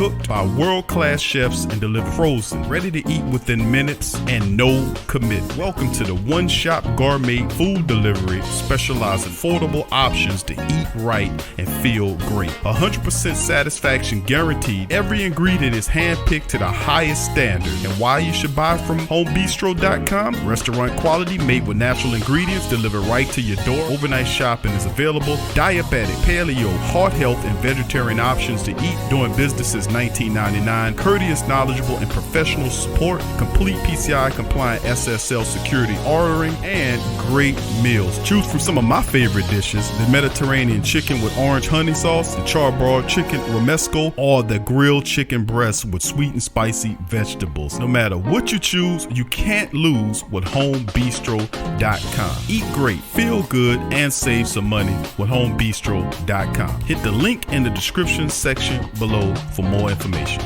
cooked by world-class chefs and delivered frozen, ready to eat within minutes and no commit. Welcome to the one-shop gourmet food delivery, specializing in affordable options to eat right and feel great. 100% satisfaction guaranteed. Every ingredient is handpicked to the highest standard. And why you should buy from homebistro.com? Restaurant quality made with natural ingredients delivered right to your door. Overnight shopping is available. Diabetic, paleo, heart health, and vegetarian options to eat. Doing business since 1999. Courteous, knowledgeable, and professional support. Complete PCI compliant SSL security ordering and great meals. Choose from some of my favorite dishes: the Mediterranean chicken with orange honey sauce, the charbroiled chicken romesco, or the grilled chicken breast with sweet and spicy vegetables. No matter what you choose, you can't lose with homebistro.com. Eat great, feel good, and save some money with homebistro.com. Hit the link in the description section below for more information.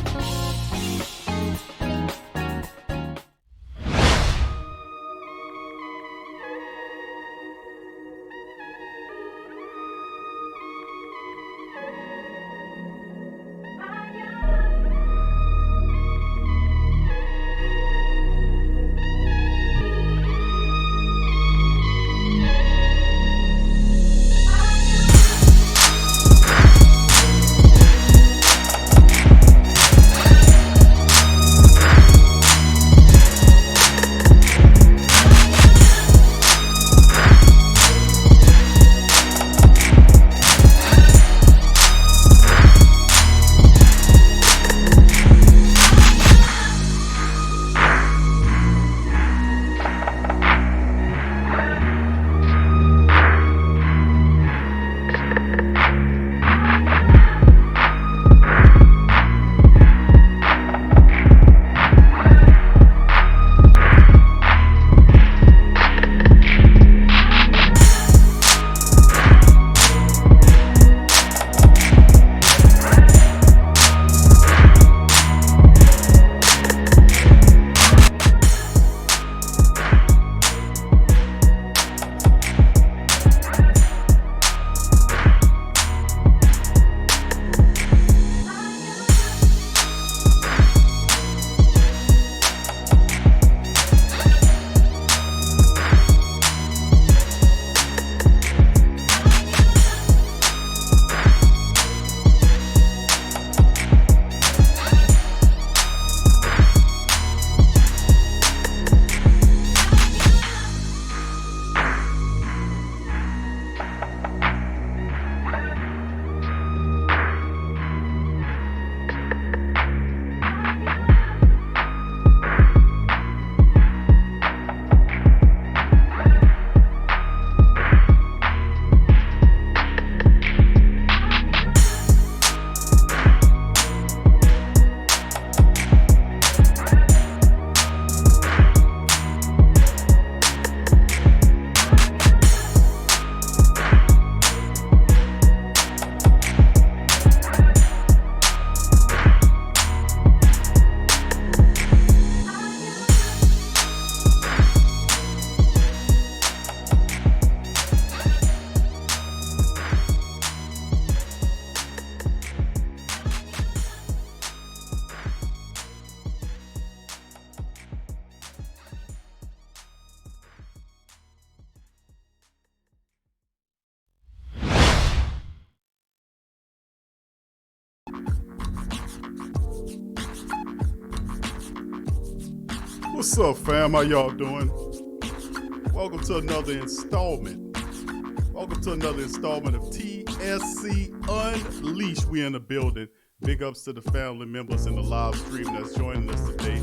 What's up, fam? How y'all doing? Welcome to another installment. Welcome to another installment of TSC Unleashed. We in the building. Big ups to the family members in the live stream that's joining us today.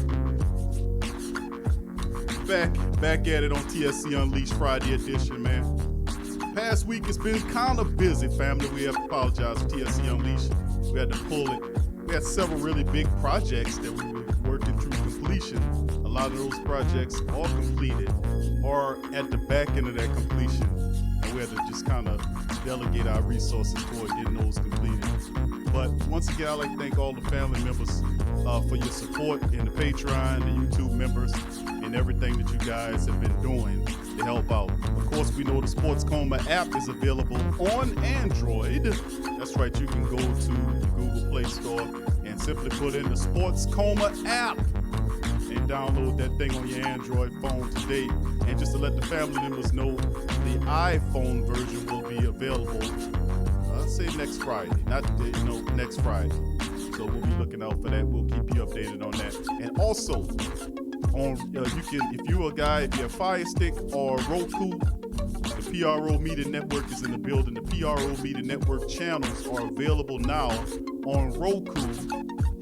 Back at it on TSC Unleashed Friday edition, man. Past week it's been kind of busy, family. We have to apologize for TSC Unleashed. We had to pull it. We had several really big projects that we were working through completion. A lot of those projects are completed or at the back end of that completion. And we had to just kind of delegate our resources toward getting those completed. But once again, I'd like to thank all the family members for your support in the Patreon, the YouTube members, and everything that you guys have been doing to help out. Of course, we know the Sports Coma app is available on Android. That's right, you can go to the Google Play Store and and simply put in the Sports Coma app and download that thing on your Android phone today. And just to let the family members know, the iPhone version will be available, I'll say next Friday, not today, next Friday. So we'll be looking out for that. We'll keep you updated on that. And also, you can, if you're a guy, if you're a Fire Stick or Roku, the PRO Media Network is in the building. The PRO Media Network channels are available now on Roku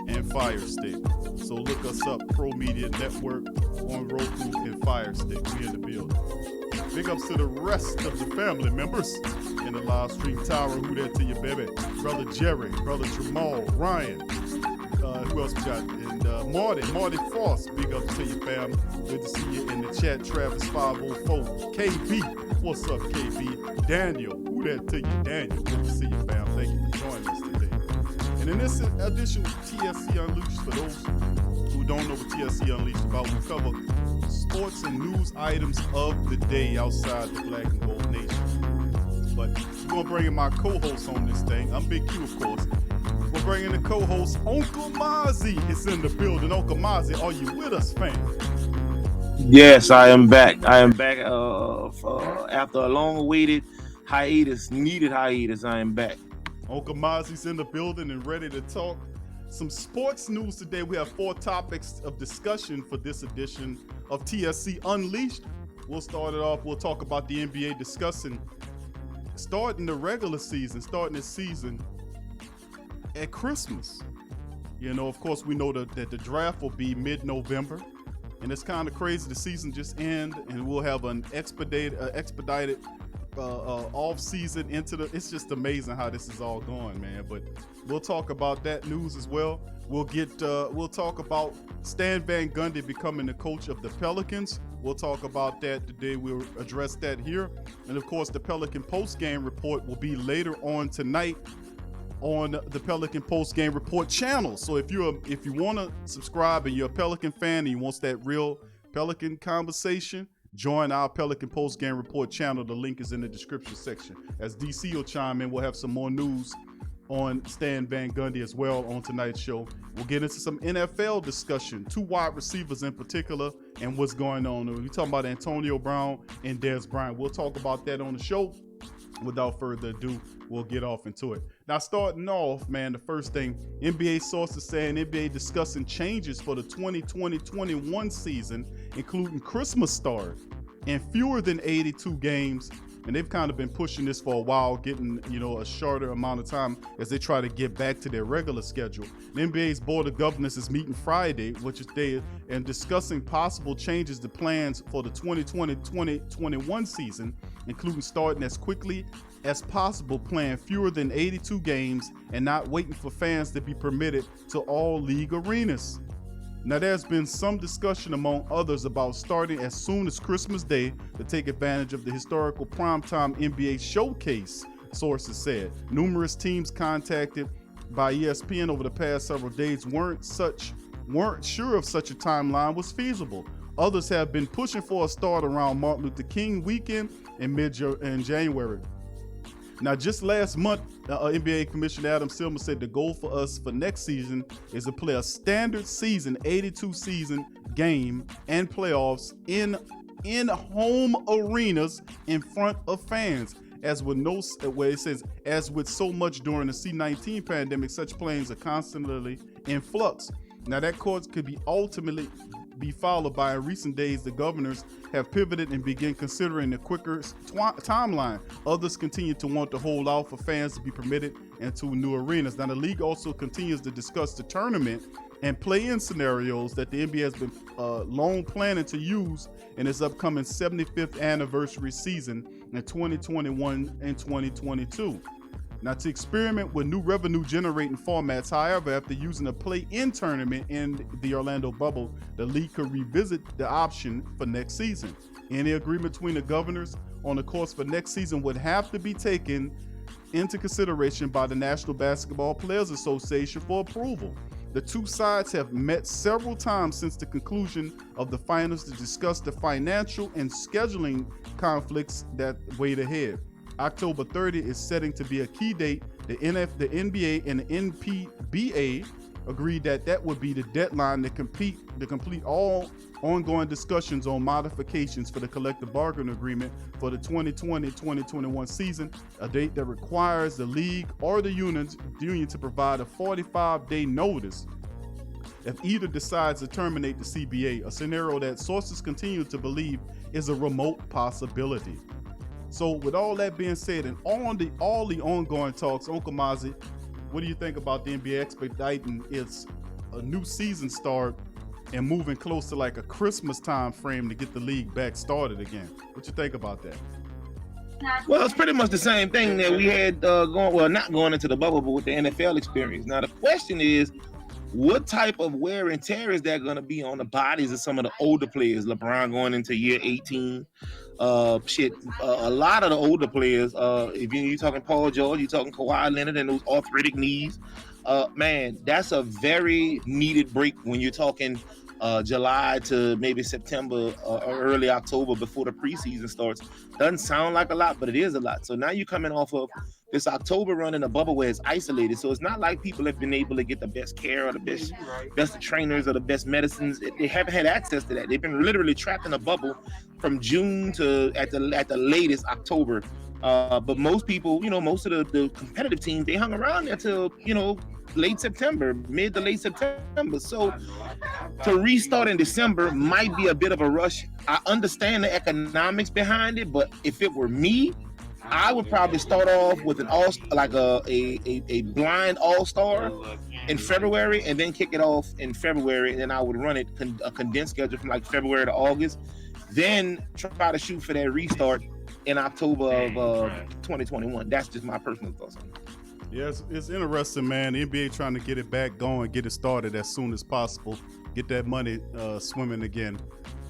and Fire Stick. So look us up, Pro Media Network on Roku and Fire Stick. We in the building. Big ups to the rest of the family members in the live stream tower. Who that to you, baby? Brother Jerry, Brother Jamal, Ryan. Who else we got? And Marty Frost. Big ups to you, fam. Good to see you in the chat. Travis 504. KB. What's up, KB? Daniel. Who that to you, Daniel? Good to see you, fam. Thank you for joining us today. And in this edition of TSC Unleashed, for those who don't know what TSC Unleashed about, we cover sports and news items of the day outside the Black and Gold Nation. But we're going to bring in my co-host on this thing. I'm Big Q, of course. We're bringing the co-host, Uncle Mozzy is in the building. Uncle Mozzy, are you with us, fam? Yes, I am back. I am back after a long-awaited needed hiatus. I am back. Uncle Mozzy's in the building and ready to talk some sports news today. We have 4 topics of discussion for this edition of TSC Unleashed. We'll start it off. We'll talk about the NBA, discussing starting the regular season, starting this season at Christmas. You know, of course, we know that the draft will be mid-November, and it's kind of crazy. The season just ended, and we'll have an expedited off season into the. It's just amazing how this is all going, man. But we'll talk about that news as well. We'll talk about Stan Van Gundy becoming the coach of the Pelicans. We'll talk about that today. We'll address that here, and of course, the Pelican post-game report will be later on tonight on the Pelican post-game report channel. So if you want to subscribe and you're a Pelican fan and you want that real Pelican conversation, join our Pelican post-game report channel. The link is in the description section. As DC will chime in, we'll have some more news on Stan Van Gundy as well on tonight's show. We'll get into some NFL discussion, 2 wide receivers in particular, and what's going on. We're talking about Antonio Brown and Dez Bryant. We'll talk about that on the show. Without further ado, we'll get off into it. Now, starting off, man, the first thing, NBA sources saying NBA discussing changes for the 2020-21 season, including Christmas start and fewer than 82 games. And they've kind of been pushing this for a while, getting, a shorter amount of time as they try to get back to their regular schedule. The NBA's Board of Governors is meeting Friday, and discussing possible changes to plans for the 2020-2021 season, including starting as quickly as possible, playing fewer than 82 games, and not waiting for fans to be permitted to all league arenas. Now, there's been some discussion among others about starting as soon as Christmas Day to take advantage of the historical primetime NBA showcase, sources said. Numerous teams contacted by ESPN over the past several days weren't sure if such a timeline was feasible. Others have been pushing for a start around Martin Luther King weekend in January. Now, just last month, NBA Commissioner Adam Silver said the goal for us for next season is to play a standard season, 82 season game and playoffs in home arenas in front of fans. As with so much during the C-19 pandemic, such plans are constantly in flux. Now, that course could be ultimately be followed by, in recent days, the governors have pivoted and began considering a quicker timeline. Others continue to want to hold out for fans to be permitted into new arenas. Now, the league also continues to discuss the tournament and play-in scenarios that the NBA has been long planning to use in its upcoming 75th anniversary season in 2021 and 2022. Now, to experiment with new revenue-generating formats, however, after using a play-in tournament in the Orlando bubble, the league could revisit the option for next season. Any agreement between the governors on the course for next season would have to be taken into consideration by the National Basketball Players Association for approval. The two sides have met several times since the conclusion of the finals to discuss the financial and scheduling conflicts that wait ahead. October 30 is setting to be a key date. The NBA and the NPBA agreed that that would be the deadline to complete all ongoing discussions on modifications for the collective bargaining agreement for the 2020-2021 season, a date that requires the league or the union to provide a 45-day notice if either decides to terminate the CBA, a scenario that sources continue to believe is a remote possibility. So with all that being said, and all the ongoing talks, Uncle Mozzy, what do you think about the NBA expediting its a new season start and moving close to like a Christmas time frame to get the league back started again? What you think about that? Well, it's pretty much the same thing that we had not going into the bubble, but with the NFL experience. Now, the question is, what type of wear and tear is that going to be on the bodies of some of the older players? LeBron going into year 18. A lot of the older players, if you're talking Paul George, you're talking Kawhi Leonard and those arthritic knees, man, that's a very needed break when you're talking July to maybe September or early October before the preseason starts. Doesn't sound like a lot, but it is a lot. So now you're coming off of this October run in a bubble where it's isolated. So it's not like people have been able to get the best care or the best trainers or the best medicines. They haven't had access to that. They've been literally trapped in a bubble from June to at the latest October. But most people, most of the competitive teams, they hung around there till, late September, mid to late September. So to restart in December might be a bit of a rush. I understand the economics behind it, but if it were me, I would probably start off with an a blind all-star in February and then kick it off in February, and then I would run it a condensed schedule from like February to August, then try to shoot for that restart in October of 2021. That's just my personal thoughts on it. Yeah, it's interesting, man. The NBA trying to get it back going, get it started as soon as possible, get that money swimming again.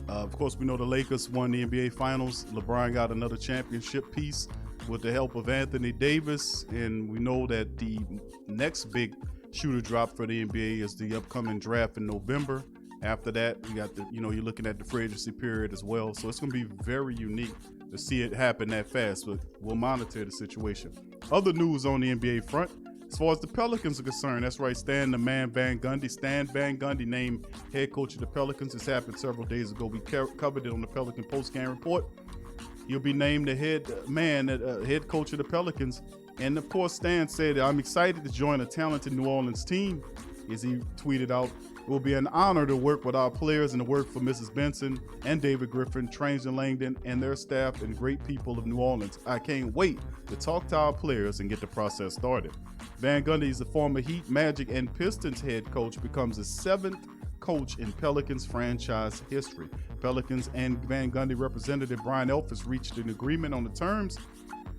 Of course, we know the Lakers won the NBA Finals. LeBron got another championship piece with the help of Anthony Davis, and we know that the next big shooter drop for the NBA is the upcoming draft in November. After that, you got you're looking at the free agency period as well. So it's going to be very unique to see it happen that fast, but we'll monitor the situation. Other news on the NBA front, as far as the Pelicans are concerned, that's right, Stan Van Gundy named head coach of the Pelicans. This happened several days ago. We covered it on the Pelican post-game report. He'll be named the head coach of the Pelicans. And of course, Stan said, "I'm excited to join a talented New Orleans team." As he tweeted out, "It will be an honor to work with our players and to work for Mrs. Benson and David Griffin, Trajan Langdon, and their staff and great people of New Orleans. I can't wait to talk to our players and get the process started." Van Gundy is a former Heat, Magic, and Pistons head coach, becomes the 7th coach in Pelicans franchise history. Pelicans and Van Gundy representative Brian Elfis reached an agreement on the terms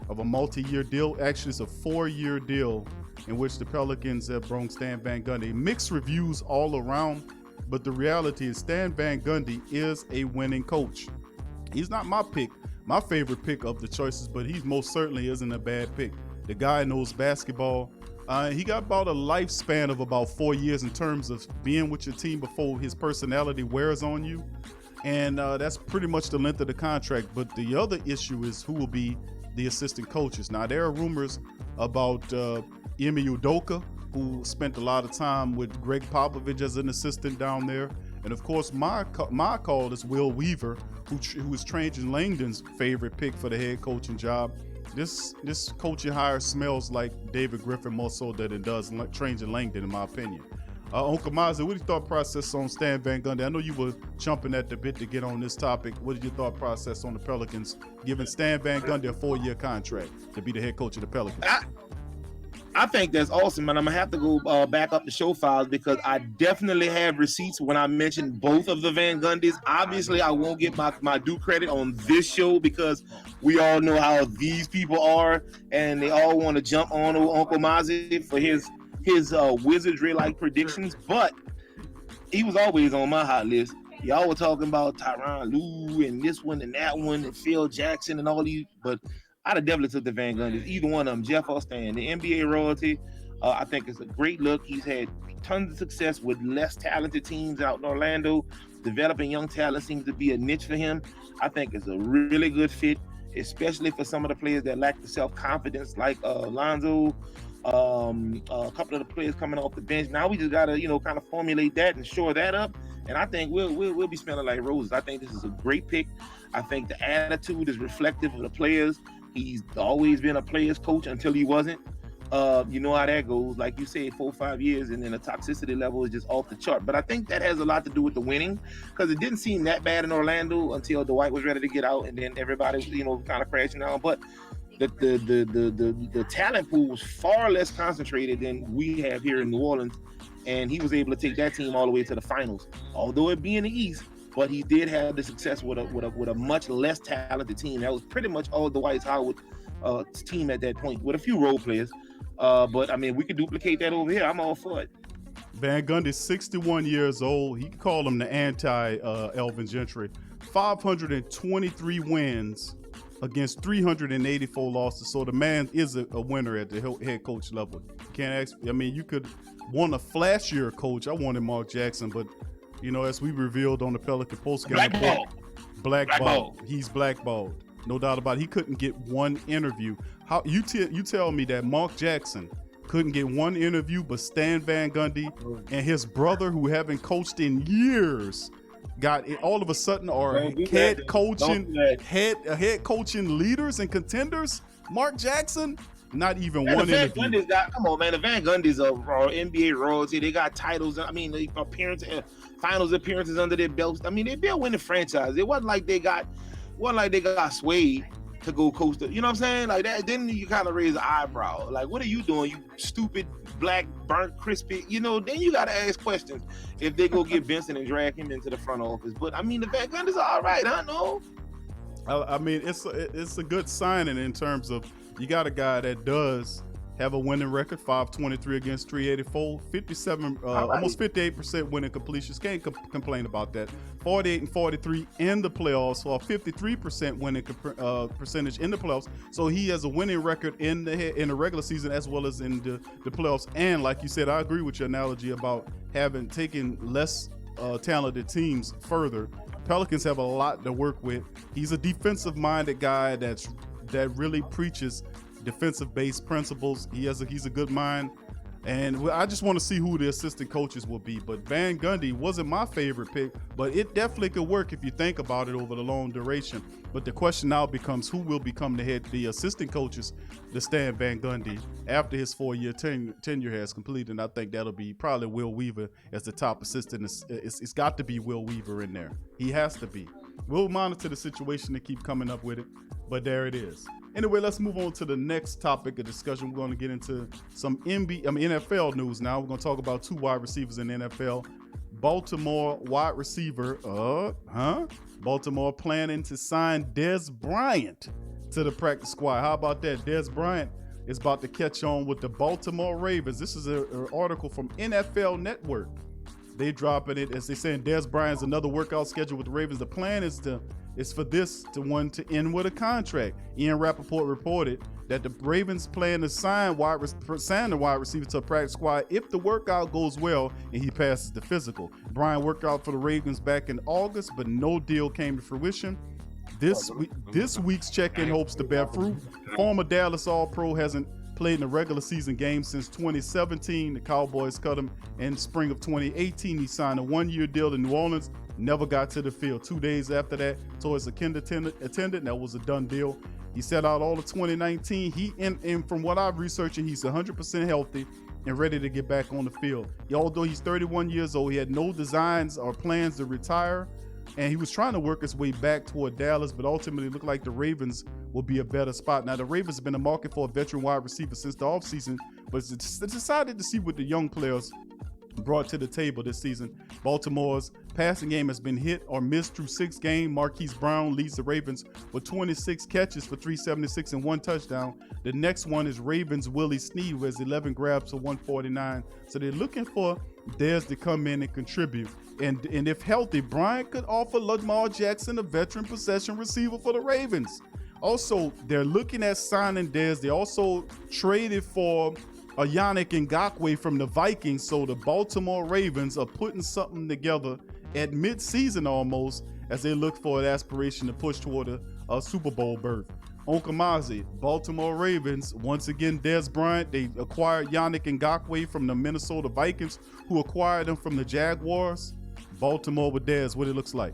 of a multi-year deal. Actually, it's a 4-year deal in which the Pelicans have brought Stan Van Gundy. Mixed reviews all around, but the reality is Stan Van Gundy is a winning coach. He's not my favorite pick of the choices, but he most certainly isn't a bad pick. The guy knows basketball. He got about a lifespan of about 4 years in terms of being with your team before his personality wears on you. And that's pretty much the length of the contract. But the other issue is who will be the assistant coaches. Now, there are rumors about Ime Udoka, who spent a lot of time with Greg Popovich as an assistant down there. And of course, my call is Will Weaver, who is Trajan Langdon's favorite pick for the head coaching job. This coaching hire smells like David Griffin more so than it does Trajan Langdon, in my opinion. Uncle Mozzy, what is your thought process on Stan Van Gundy? I know you were jumping at the bit to get on this topic. What is your thought process on the Pelicans giving Stan Van Gundy a 4-year contract to be the head coach of the Pelicans? I think that's awesome, and I'm gonna have to go back up the show files because I definitely have receipts when I mentioned both of the Van Gundys. Obviously, I won't get my due credit on this show because we all know how these people are, and they all want to jump on Uncle Mozzy for his wizardry-like predictions. But he was always on my hot list. Y'all were talking about Tyronn Lue and this one and that one and Phil Jackson and all these, but I'd have definitely took the Van Gundys, either one of them, Jeff or Stan. The NBA royalty, I think it's a great look. He's had tons of success with less talented teams out in Orlando. Developing young talent seems to be a niche for him. I think it's a really good fit, especially for some of the players that lack the self-confidence like Lonzo, A couple of the players coming off the bench. Now we just gotta, kind of formulate that and shore that up. And I think we'll be smelling like roses. I think this is a great pick. I think the attitude is reflective of the players. He's always been a player's coach until he wasn't. You know how that goes. Like you said, 4 or 5 years, and then the toxicity level is just off the chart. But I think that has a lot to do with the winning, because it didn't seem that bad in Orlando until Dwight was ready to get out, and then everybody, kind of crashing down. But the talent pool was far less concentrated than we have here in New Orleans, and he was able to take that team all the way to the finals. Although it be in the East, but he did have the success with a much less talented team. That was pretty much all Dwight Howard's team at that point, with a few role players. But I mean, we could duplicate that over here. I'm all for it. Van Gundy's 61 years old. You can call him the anti-Elvin Gentry. 523 wins against 384 losses. So the man is a winner at the head coach level. Can't ask. I mean, you could want a flashier coach. I wanted Mark Jackson, but as we revealed on the Pelican postgame, blackballed. He's blackballed. No doubt about it. He couldn't get one interview. How you tell me that Mark Jackson couldn't get one interview, but Stan Van Gundy and his brother, who haven't coached in years, got it all of a sudden are head coaching leaders and contenders. Mark Jackson, not even one interview. Come on, man. The Van Gundys are NBA royalty. They got titles. I mean, finals appearances under their belts. I mean, they're a winning franchise. It wasn't like they got swayed to go coach. You know what I'm saying? Like that. Then you kind of raise an eyebrow. Like, what are you doing? You stupid, black, burnt, crispy. Then you got to ask questions if they go get Benson and drag him into the front office. But I mean, the Van Gundy's are all right. I know. I mean, it's a good signing in terms of you got a guy that does have a winning record, 523 against 384, 57, almost 58% winning completions. Can't complain about that. 48 and 43 in the playoffs, for a 53% winning percentage in the playoffs. So he has a winning record in the regular season as well as in the playoffs. And like you said, I agree with your analogy about taken less talented teams further. Pelicans have a lot to work with. He's a defensive-minded guy that really preaches defensive-based principles. He's a good mind, and I just want to see who the assistant coaches will be. But Van Gundy wasn't my favorite pick, but it definitely could work if you think about it over the long duration. But the question now becomes who will become the assistant coaches to Stan Van Gundy after his 4-year tenure has completed. And I think that'll be probably Will Weaver as the top assistant. It's got to be Will Weaver in there. He has to be. We'll monitor the situation and keep coming up with it, but there it is. Anyway, let's move on to the next topic of discussion. We're going to get into some NFL news now. We're going to talk about 2 wide receivers in the NFL. Baltimore wide receiver, Baltimore planning to sign Dez Bryant to the practice squad. How about that? Dez Bryant is about to catch on with the Baltimore Ravens. This is an article from NFL Network. They dropping it as they saying Dez Bryant's another workout schedule with the Ravens. The plan is for this to end with a contract. Ian Rappaport reported that the Ravens plan to sign the wide receiver to a practice squad if the workout goes well and he passes the physical. Bryant worked out for the Ravens back in August, but no deal came to fruition. This week's check-in hopes to bear fruit. Former Dallas All-Pro hasn't played in a regular season game since 2017. The Cowboys cut him in spring of 2018. He signed a 1-year deal in New Orleans. Never got to the field. 2 days after that, towards a kindergarten attendant, that was a done deal. He sat out all of 2019. And from what I've researched, he's 100% healthy and ready to get back on the field. Although he's 31 years old, he had no designs or plans to retire, and he was trying to work his way back toward Dallas, but ultimately looked like the Ravens will be a better spot. Now, the Ravens have been in the market for a veteran wide receiver since the offseason, but it's decided to see what the young players brought to the table this season. Baltimore's passing game has been hit or missed through 6 games. Marquise Brown leads the Ravens with 26 catches for 376 and 1 touchdown. The next one is Ravens' Willie Snead, who has 11 grabs for 149. So they're looking for Dez to come in and contribute. And if healthy, Bryant could offer Lamar Jackson a veteran possession receiver for the Ravens. Also, they're looking at signing Dez. They also traded for Yannick Ngakoue from the Vikings, so the Baltimore Ravens are putting something together at mid-season almost as they look for an aspiration to push toward a Super Bowl berth. Uncle Mozzy, Baltimore Ravens, once again, Dez Bryant. They acquired Yannick Ngakoue from the Minnesota Vikings, who acquired him from the Jaguars. Baltimore with Dez, what it looks like.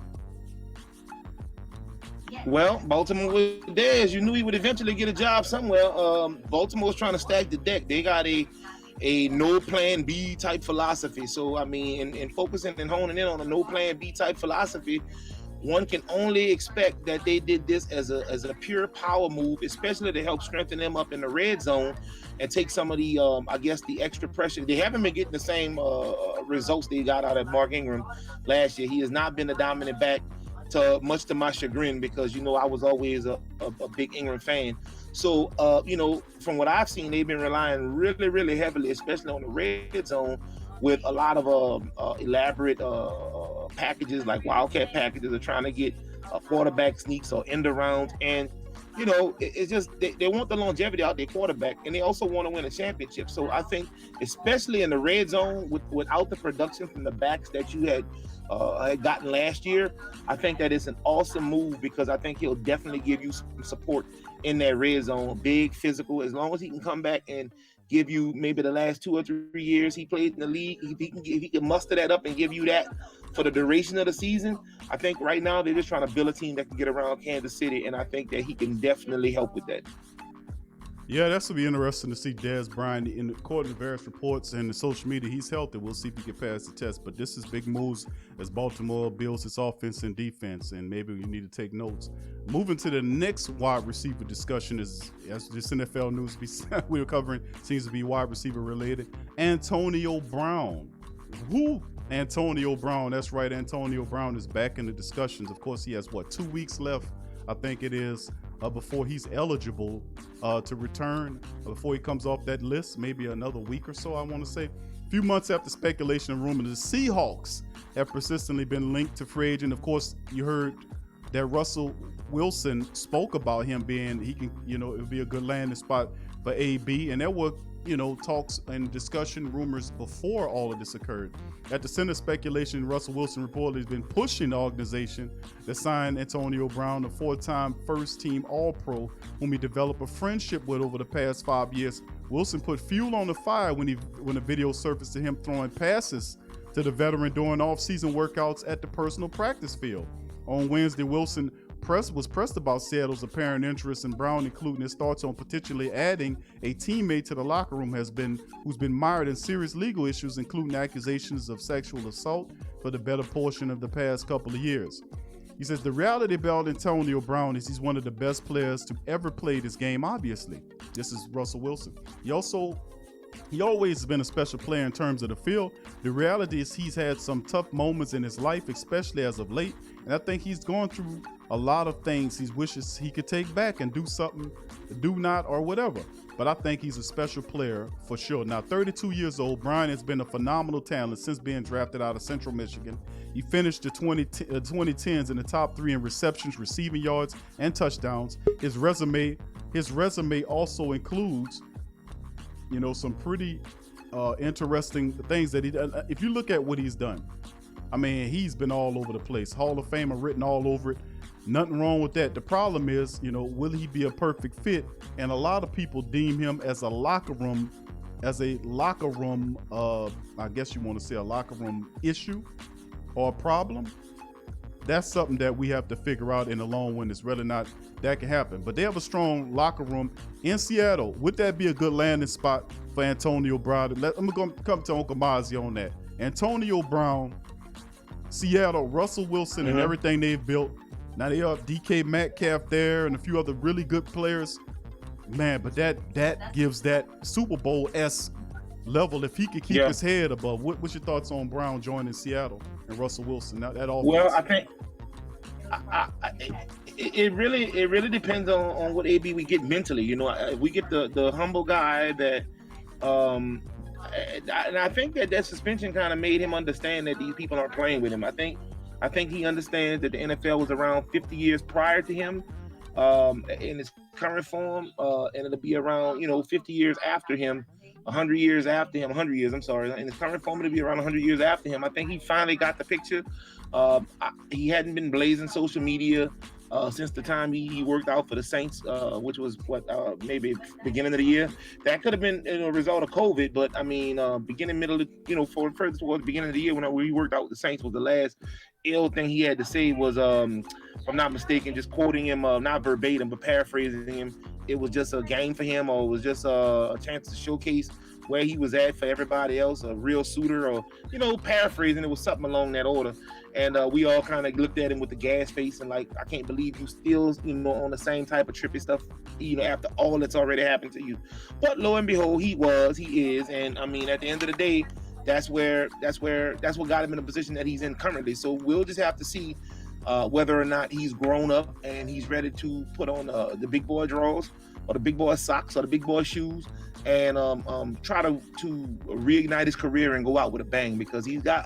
Well, Baltimore with Dez, you knew he would eventually get a job somewhere. Baltimore's trying to stack the deck. They got a no plan B type philosophy. So I mean, in focusing and honing in on a no plan B type philosophy, one can only expect that they did this as a pure power move, especially to help strengthen them up in the red zone and take some of the I guess the extra pressure. They haven't been getting the same results they got out of Mark Ingram last year. He has not been the dominant back, much to my chagrin, because I was always a big Ingram fan. So from what I've seen, they've been relying really, really heavily, especially on the red zone, with a lot of elaborate packages, like wildcat packages, are trying to get quarterback sneaks or end arounds. And it's just they want the longevity out their quarterback, and they also want to win a championship. So I think, especially in the red zone, without the production from the backs that you had gotten last year, I think that it's an awesome move, because I think he'll definitely give you some support in that red zone. Big, physical. As long as he can come back and give you maybe the last 2 or 3 years he played in the league, if he can muster that up and give you that for the duration of the season, I think right now they're just trying to build a team that can get around Kansas City, and I think that he can definitely help with that. Yeah, that's going to be interesting to see Dez Bryant. According to various reports and the social media, he's healthy. We'll see if he can pass the test. But this is big moves as Baltimore builds its offense and defense, and maybe you need to take notes. Moving to the next wide receiver discussion is, as this NFL news we were covering seems to be wide receiver related, Antonio Brown. Who? Antonio Brown. That's right. Antonio Brown is back in the discussions. Of course, he has, 2 weeks left, I think it is, before he's eligible to return, before he comes off that list, maybe another week or so, I want to say. A few months after speculation and rumor, the Seahawks have persistently been linked to free agent. Of course, you heard that Russell Wilson spoke about him being, he can, it would be a good landing spot for AB, and there were talks and discussion rumors before all of this occurred. At the center of speculation, Russell Wilson reportedly has been pushing the organization that signed Antonio Brown, a 4-time first-team All-Pro, whom he developed a friendship with over the past 5 years. Wilson put fuel on the fire when a video surfaced to him throwing passes to the veteran during off-season workouts at the personal practice field. On Wednesday, Wilson was pressed about Seattle's apparent interest in Brown, including his thoughts on potentially adding a teammate to the locker room who's been mired in serious legal issues, including accusations of sexual assault for the better portion of the past couple of years. He says the reality about Antonio Brown is he's one of the best players to ever play this game, obviously. This is Russell Wilson. He always has been a special player in terms of the field. The reality is he's had some tough moments in his life, especially as of late, and I think he's gone through a lot of things he wishes he could take back and do something, do not, or whatever. But I think he's a special player for sure. Now, 32 years old, Brian has been a phenomenal talent since being drafted out of Central Michigan. He finished the 2010s in the top 3 in receptions, receiving yards, and touchdowns. His resume also includes some pretty interesting things that he done. If you look at what he's done, I mean, he's been all over the place. Hall of Fame written all over it. Nothing wrong with that. The problem is, will he be a perfect fit? And a lot of people deem him as a locker room, I guess you want to say a locker room issue or a problem. That's something that we have to figure out in the long run. It's really not that can happen. But they have a strong locker room in Seattle. Would that be a good landing spot for Antonio Brown? I'm going to come to Uncle Mozzy on that. Antonio Brown, Seattle, Russell Wilson, and everything they've built. Now they have DK Metcalf there and a few other really good players. Man, but that gives that Super Bowl-esque level if he could keep his head above. What's your thoughts on Brown joining Seattle and Russell Wilson? That offense? Well, I think it really depends on what AB we get mentally. If we get the humble guy that, and I think that suspension kind of made him understand that these people aren't playing with him. I think he understands that the NFL was around 50 years prior to him in its current form, and it'll be around 50 years after him. 100 years, I'm sorry. In his current form, it'll be around 100 years after him. I think he finally got the picture. He hadn't been blazing social media since the time he worked out for the Saints, which was maybe beginning of the year. That could have been a result of COVID, but I mean, beginning, middle, for further towards the beginning of the year when he worked out with the Saints was the last ill thing he had to say was, if I'm not mistaken, just quoting him, not verbatim, but paraphrasing him. It was just a game for him, or it was just a chance to showcase where he was at for everybody else, a real suitor, or paraphrasing. It was something along that order. And we all kind of looked at him with the gas face and like, I can't believe you still, on the same type of trippy stuff, after all that's already happened to you. But lo and behold, he is. And I mean, at the end of the day, that's what got him in the position that he's in currently. So we'll just have to see whether or not he's grown up and he's ready to put on the big boy drawers or the big boy socks or the big boy shoes and try to reignite his career and go out with a bang, because he's got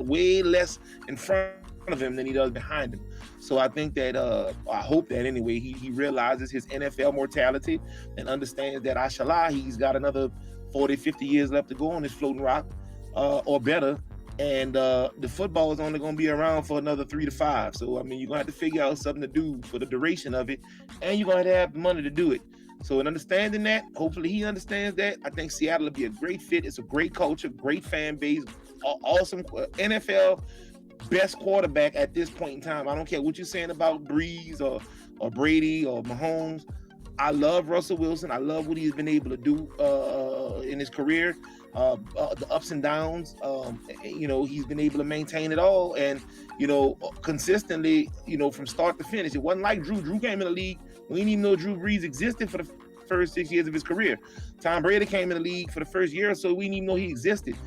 way less in front of him than he does behind him. So I think that I hope that anyway he realizes his NFL mortality and understands that inshallah he's got another 40-50 years left to go on this floating rock or better. And the football is only going to be around for another 3 to 5. So, I mean, you're going to have to figure out something to do for the duration of it. And you're going to have the money to do it. So, in understanding that, hopefully he understands that. I think Seattle will be a great fit. It's a great culture, great fan base, awesome NFL best quarterback at this point in time. I don't care what you're saying about Breeze or Brady or Mahomes. I love Russell Wilson. I love what he's been able to do in his career. The ups and downs, he's been able to maintain it all, and consistently, from start to finish. It wasn't like Drew came in the league, we didn't even know Drew Brees existed for the first 6 years of his career. Tom Brady came in the league for the first year or so, we didn't even know he existed.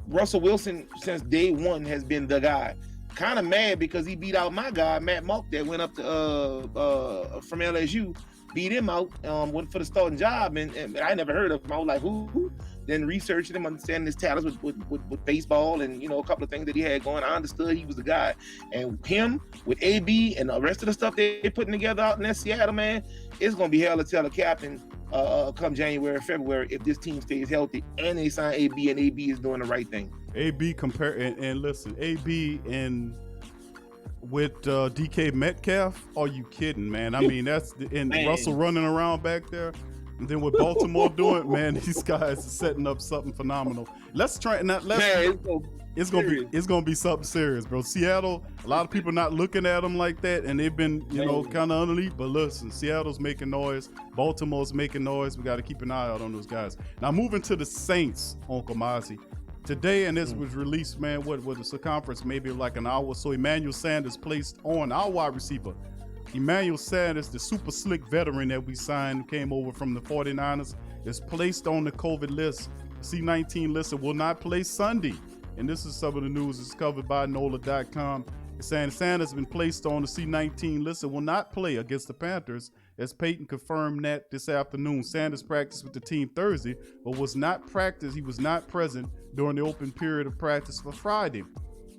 Russell Wilson since day one has been the guy. Kind of mad because he beat out my guy Matt Malk that went up to from LSU, beat him out, went for the starting job, and I never heard of him. I was like, who? Then researching him, understanding his talents with baseball and a couple of things that he had going. I understood he was the guy. And him with AB and the rest of the stuff they're putting together out in that Seattle, man, it's gonna be hell to tell a captain come January, February if this team stays healthy and they sign AB and AB is doing the right thing. AB and listen, AB and with DK Metcalf, are you kidding, man? I mean, Russell running around back there. And then with Baltimore doing, man, these guys are setting up something phenomenal. It's gonna be something serious, bro. Seattle, a lot of people not looking at them like that, and they've been, kind of unelite. But listen, Seattle's making noise, Baltimore's making noise. We got to keep an eye out on those guys. Now moving to the Saints, Uncle Mozzy. Today, and this was released, man, what was a conference, maybe like an hour. So Emmanuel Sanders placed on our wide receiver. Emmanuel Sanders, the super slick veteran that we signed, came over from the 49ers, is placed on the COVID list, C-19 list, and will not play Sunday. And this is some of the news. It's covered by NOLA.com. It's saying Sanders has been placed on the C-19 list and will not play against the Panthers, as Peyton confirmed that this afternoon. Sanders practiced with the team Thursday, but he was not present during the open period of practice for Friday.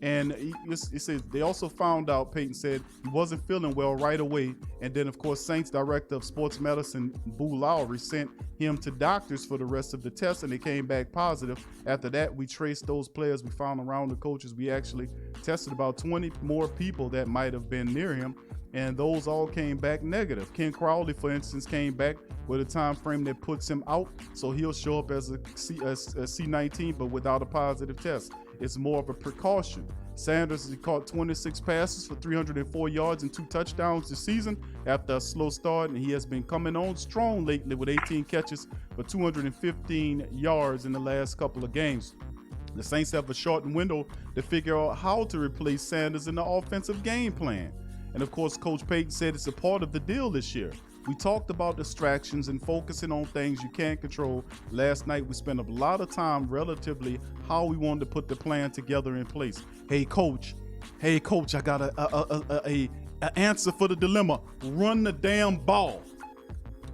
And it says they also found out, Peyton said, he wasn't feeling well right away. And then, of course, Saints Director of Sports Medicine, Boo Lowry, sent him to doctors for the rest of the tests, and they came back positive. After that, we traced those players we found around the coaches. We actually tested about 20 more people that might have been near him, and those all came back negative. Ken Crowley, for instance, came back with a time frame that puts him out, so he'll show up as a C-19, but without a positive test. It's more of a precaution. Sanders has caught 26 passes for 304 yards and 2 touchdowns this season after a slow start, and he has been coming on strong lately with 18 catches for 215 yards in the last couple of games. The Saints have a shortened window to figure out how to replace Sanders in the offensive game plan. And of course, Coach Peyton said it's a part of the deal this year. We talked about distractions and focusing on things you can't control. Last night, we spent a lot of time relatively how we wanted to put the plan together in place. Hey, coach, I got a answer for the dilemma. Run the damn ball.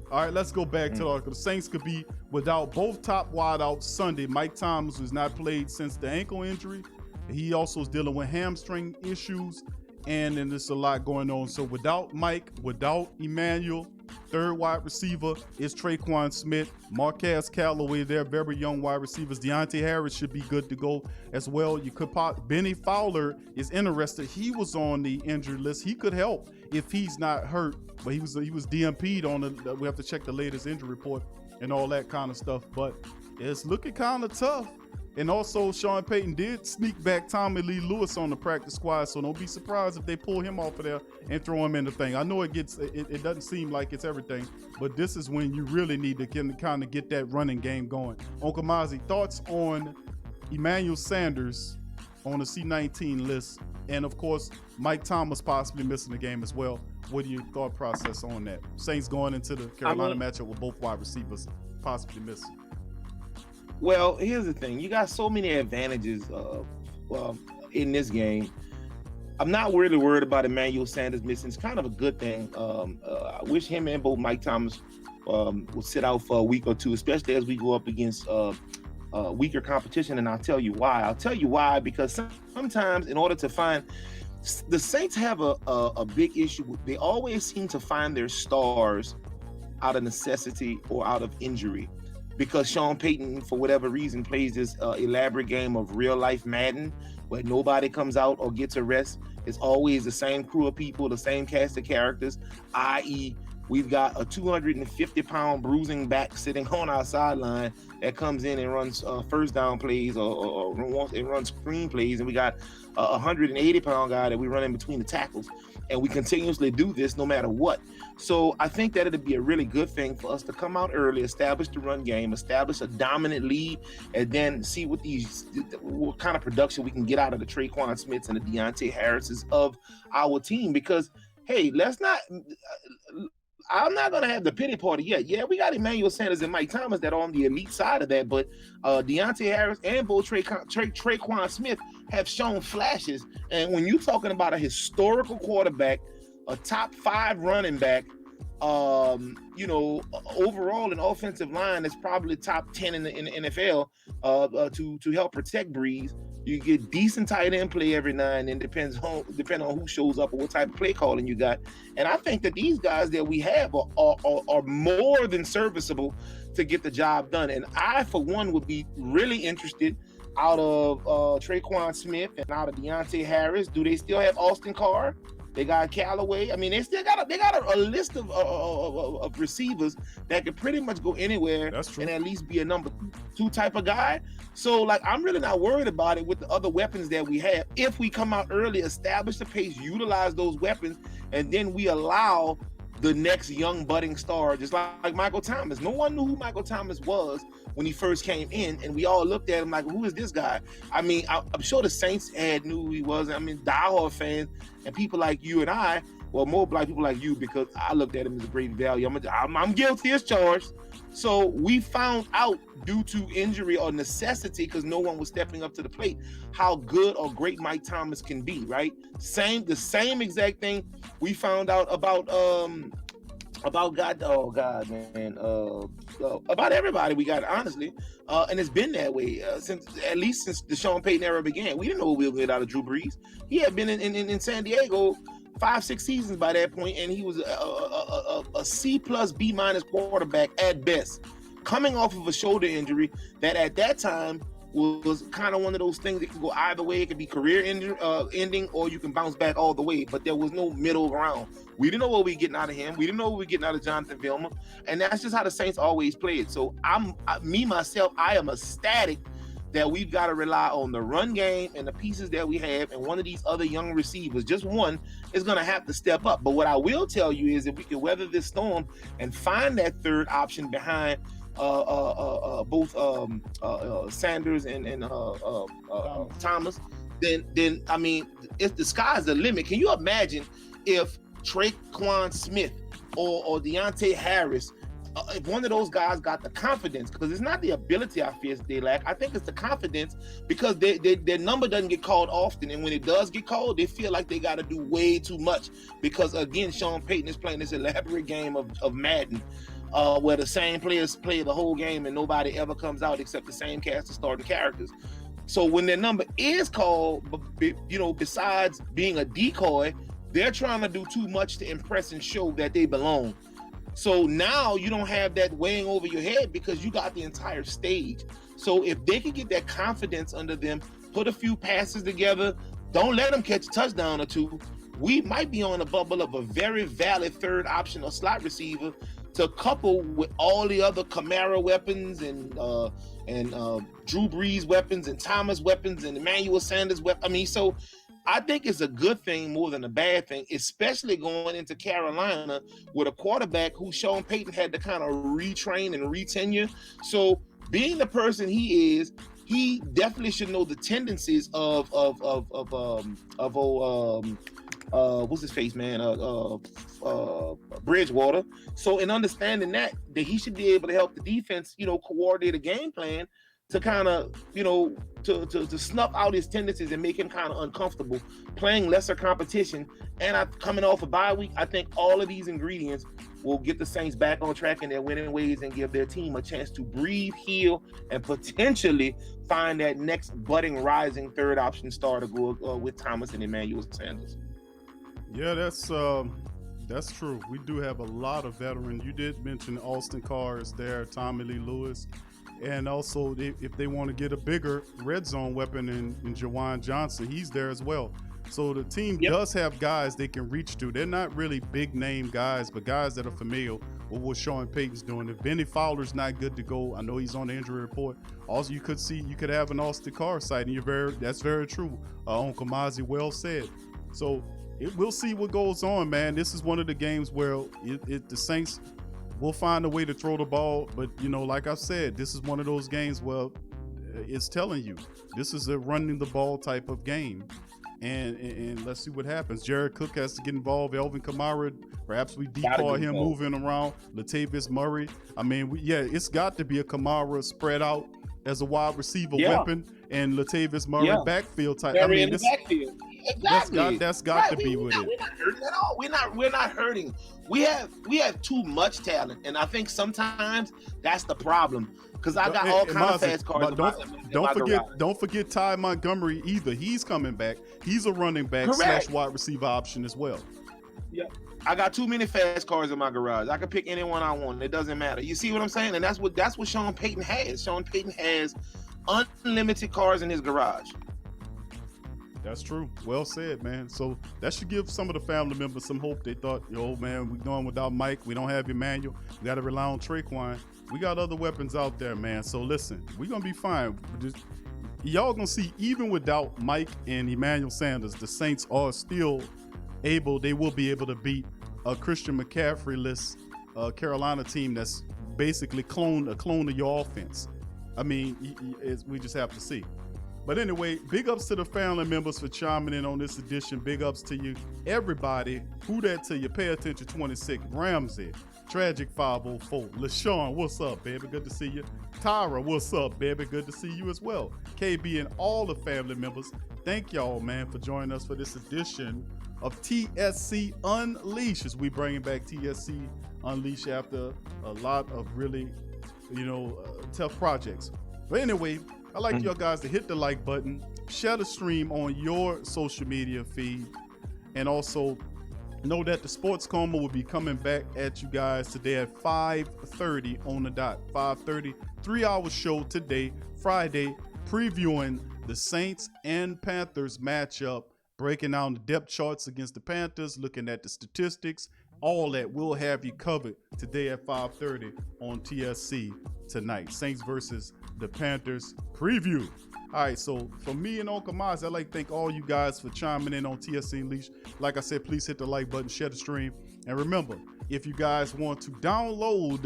All right, let's go back to the article. The Saints could be without both top wideouts Sunday. Mike Thomas, who's not played since the ankle injury. He also is dealing with hamstring issues. And then there's a lot going on. So without Mike, without Emmanuel, Third wide receiver is Traquan Smith. Marquez Callaway, they're very young wide receivers. Deontay Harris should be good to go as well. You could Benny Fowler is interested. He was on the injury list. He could help if he's not hurt, but he was DMP'd on the. We have to check the latest injury report and all that kind of stuff. But it's looking kind of tough. And also, Sean Payton did sneak back Tommy Lee Lewis on the practice squad, so don't be surprised if they pull him off of there and throw him in the thing. I know it doesn't seem like it's everything, but this is when you really need to kind of get that running game going. Uncle Mozzy, thoughts on Emmanuel Sanders on the C-19 list, and of course, Mike Thomas possibly missing the game as well. What are your thought process on that? Saints going into the Carolina matchup with both wide receivers possibly missing. Well, here's the thing. You got so many advantages in this game. I'm not really worried about Emmanuel Sanders missing. It's kind of a good thing. I wish him and both Mike Thomas would sit out for a week or two, especially as we go up against weaker competition, and I'll tell you why. Because sometimes in order to find – the Saints have a big issue. They always seem to find their stars out of necessity or out of injury. Because Sean Payton, for whatever reason, plays this elaborate game of real-life Madden where nobody comes out or gets a rest. It's always the same crew of people, the same cast of characters, i.e., we've got a 250-pound bruising back sitting on our sideline that comes in and runs first down plays or runs screen plays, and we got a 180-pound guy that we run in between the tackles. And we continuously do this no matter what. So I think that it'd be a really good thing for us to come out early, establish the run game, establish a dominant lead, and then see what kind of production we can get out of the Traquan Smiths and the Deontay Harrises of our team. Because, hey, I'm not going to have the pity party yet. Yeah, we got Emmanuel Sanders and Mike Thomas that are on the elite side of that, but Deontay Harris and both Traquan Smith have shown flashes. And when you're talking about a historical quarterback, a top 5 running back, overall an offensive line that's probably top 10 in the NFL to help protect Breeze. You get decent tight end play every now and then, depending on who shows up or what type of play calling you got. And I think that these guys that we have are more than serviceable to get the job done. And I, for one, would be really interested out of Traquan Smith and out of Deontay Harris. Do they still have Austin Carr? They got Callaway. I mean, they got a list of receivers that could pretty much go anywhere and at least be a number 2 type of guy. So, like, I'm really not worried about it with the other weapons that we have. If we come out early, establish the pace, utilize those weapons, and then we allow the next young budding star, just like Michael Thomas. No one knew who Michael Thomas was when he first came in, and we all looked at him like, who is this guy? I mean, I'm sure the Saints knew who he was. I mean, diehard fans and people like you and I, well, more black people like you, because I looked at him as a great value. I'm guilty as charged. So we found out due to injury or necessity, because no one was stepping up to the plate, how good or great Mike Thomas can be, right? The same exact thing we found out about about everybody we got, honestly. And it's been that way since the Sean Payton era began. We didn't know what we were going to get out of Drew Brees. He had been in San Diego 5-6 seasons by that point, and he was a C+ B- quarterback at best, coming off of a shoulder injury that at that time was kind of one of those things that could go either way. It could be career ending, or you can bounce back all the way, but there was no middle ground. We didn't know what we were getting out of him. We didn't know what we were getting out of Jonathan Vilma, and that's just how the Saints always played. So I am ecstatic that we've got to rely on the run game and the pieces that we have, and one of these other young receivers, just one, is going to have to step up. But what I will tell you is, if we can weather this storm and find that third option behind both Sanders and Thomas, then I mean, if the sky's the limit. Can you imagine if Traquan Smith or Deontay Harris, if one of those guys got the confidence, because it's not the ability I fear they lack, I think it's the confidence, because their number doesn't get called often, and when it does get called, they feel like they got to do way too much, because again, Sean Payton is playing this elaborate game of Madden, where the same players play the whole game and nobody ever comes out except the same cast of starting characters. So when their number is called, besides being a decoy, they're trying to do too much to impress and show that they belong. So now you don't have that weighing over your head because you got the entire stage. So if they can get that confidence under them, put a few passes together, don't let them catch a touchdown or two, we might be on the bubble of a very valid third option or slot receiver to couple with all the other Kamara weapons and Drew Brees weapons and Thomas weapons and Emmanuel Sanders weapons. I mean, so I think it's a good thing more than a bad thing, especially going into Carolina with a quarterback who Sean Payton had to kind of retrain and retenure. So being the person he is, he definitely should know the tendencies of what's his face, man? Bridgewater. So in understanding that he should be able to help the defense, coordinate a game plan to kind of, to snuff out his tendencies and make him kind of uncomfortable, playing lesser competition. And coming off a bye week, I think all of these ingredients will get the Saints back on track in their winning ways and give their team a chance to breathe, heal, and potentially find that next budding, rising third option star to go with Thomas and Emmanuel Sanders. Yeah, that's true. We do have a lot of veterans. You did mention Austin Carr is there, Tommy Lee Lewis. And also, if they want to get a bigger red zone weapon in Jawan Johnson, he's there as well. So the team does have guys they can reach to. They're not really big name guys, but guys that are familiar with what Sean Payton's doing. If Benny Fowler's not good to go, I know he's on the injury report. Also, you could have an Austin Carr site, and that's very true. Uncle Mozzy well said. So we'll see what goes on, man. This is one of the games where the Saints will find a way to throw the ball, but like I said, this is one of those games where it's telling you this is a running the ball type of game, and let's see what happens. Jared Cook has to get involved. Alvin Kamara, perhaps we decoy him moving around. Latavius Murray. I mean, it's got to be a Kamara spread out as a wide receiver weapon, and Latavius Murray backfield type. I mean, backfield. Exactly. That's got to be with it. We're not hurting at all. We're not hurting. We have too much talent, and I think sometimes that's the problem. Because I got all kinds of fast cards. Don't forget Ty Montgomery either. He's coming back. He's a running back / wide receiver option as well. Yeah. I got too many fast cars in my garage. I can pick anyone I want. It doesn't matter. You see what I'm saying? And that's what Sean Payton has. Sean Payton has unlimited cars in his garage. That's true. Well said, man. So that should give some of the family members some hope. They thought, man, we're going without Mike. We don't have Emmanuel. We got to rely on Traquan. We got other weapons out there, man. So listen, we're going to be fine. Y'all going to see, even without Mike and Emmanuel Sanders, the Saints are still they will be able to beat a Christian McCaffrey-less Carolina team that's basically a clone of your offense. I mean, we just have to see. But anyway, big ups to the family members for chiming in on this edition. Big ups to you, everybody. Who that to you? Pay attention. 26, Ramsey, Tragic 504, LaShawn, what's up, baby? Good to see you. Tyra, what's up, baby? Good to see you as well. KB and all the family members, thank y'all, man, for joining us for this edition of TSC Unleashed, as we bringing back TSC Unleashed after a lot of really, tough projects. But anyway, I'd like y'all guys to hit the like button, share the stream on your social media feed, and also know that the Sports Coma will be coming back at you guys today at 5:30 on the dot. 5:30, 3-hour show today, Friday, previewing the Saints and Panthers matchup, breaking down the depth charts against the Panthers, looking at the statistics, all that. We'll have you covered today at 5:30 on TSC tonight. Saints versus the Panthers preview. All right, so for me and Uncle Mozzy, I'd like to thank all you guys for chiming in on TSC Unleashed. Like I said, please hit the like button, share the stream. And remember, if you guys want to download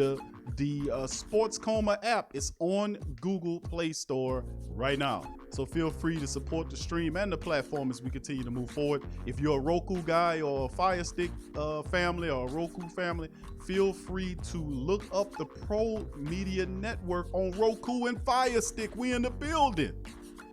the Sports Coma app, it's on Google Play Store right now. So feel free to support the stream and the platform as we continue to move forward. If you're a Roku guy or a Fire Stick family or a Roku family, feel free to look up the Pro Media Network on Roku and Fire Stick. We in the building.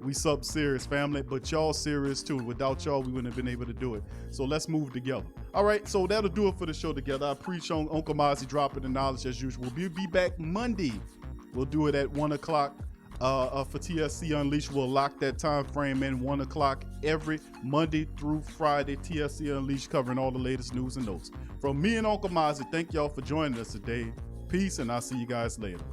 We sub serious, family, but y'all serious too. Without y'all, we wouldn't have been able to do it. So let's move together. All right, so that'll do it for the show together. I appreciate Uncle Mozzy dropping the knowledge as usual. We'll be back Monday. We'll do it at 1 o'clock for TSC Unleashed. We'll lock that time frame in 1 o'clock every Monday through Friday. TSC Unleashed covering all the latest news and notes. From me and Uncle Mozzy, thank y'all for joining us today. Peace, and I'll see you guys later.